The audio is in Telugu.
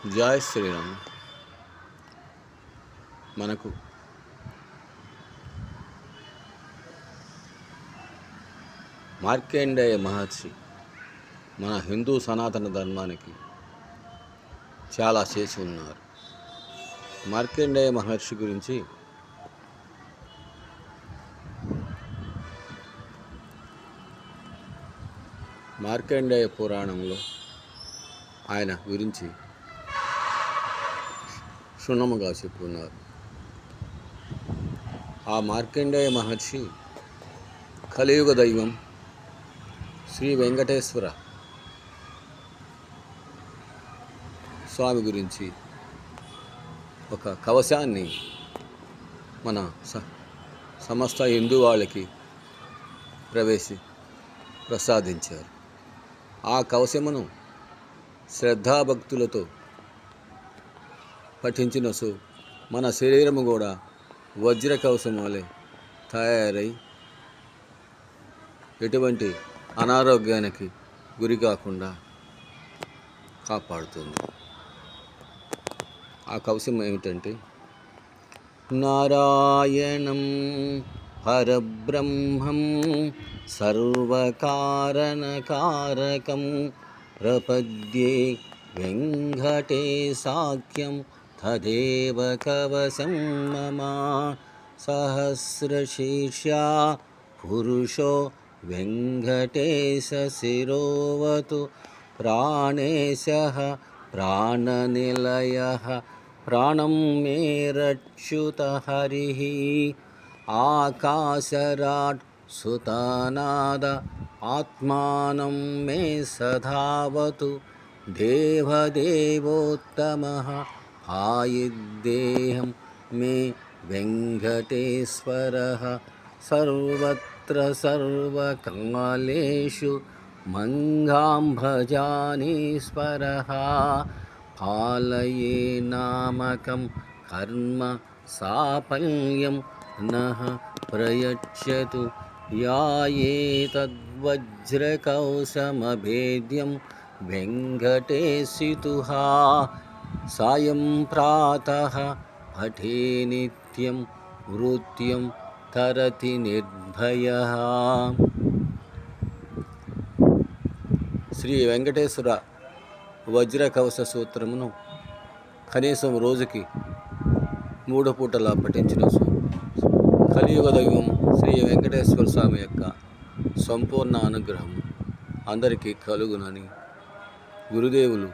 జై శ్రీరామ్. మనకు మార్కండేయ మహర్షి మన హిందూ సనాతన ధర్మానికి చాలా చేసి ఉన్నారు. మార్కండేయ మహర్షి గురించి మార్కండేయ పురాణంలో ఆయన గురించి క్షుణ్ణముగా చెప్పుకున్నారు. ఆ మార్కండేయ మహర్షి కలియుగ దైవం శ్రీ వెంకటేశ్వర స్వామి గురించి ఒక కవచాన్ని మన సమస్త హిందూ వాళ్ళకి ప్రసాదించారు. ఆ కవచమును శ్రద్ధాభక్తులతో పఠించిన మన శరీరము కూడా వజ్ర కవచం వలె తయారై ఎటువంటి అనారోగ్యానికి గురి కాకుండా కాపాడుతుంది. ఆ కవచం ఏమిటంటే, నారాయణం పరబ్రహ్మం సర్వకారణకారకం ప్రపద్యే వెంకటేశాఖ్యం తదేవ కవచం మమ. సహస్రశీర్షా పురుషో వెంకటేశ శిరోవతు ప్రాణేశః ప్రాణనిలయః ప్రాణం మే రక్షుత హరిః. ఆకాశరాట్ సుతనాద ఆత్మానం మే సధావతు. దేవదేవోత్తమః ఆయుర్దేహం మే వెంకటేశ్వరః. సర్వత్ర సర్వకాలేషు మంగాం భజానీశ్వరః. కాలయే నామకం కర్మ సాఫల్యం నః ప్రయచ్చతు. యాయేతద్వజ్రకౌశమభేద్యం వెంకటేశితుః. సాయం ప్రాతః పఠే నిత్యం మృత్యుం తరతి నిర్భయః. శ్రీ వెంకటేశ్వర వజ్ర కవచ సూత్రమును కనీసం రోజుకి 3 పూటలా పఠించిన కలియుగ దైవం శ్రీ వెంకటేశ్వర స్వామి యొక్క సంపూర్ణ అనుగ్రహం అందరికీ కలుగునని గురుదేవులు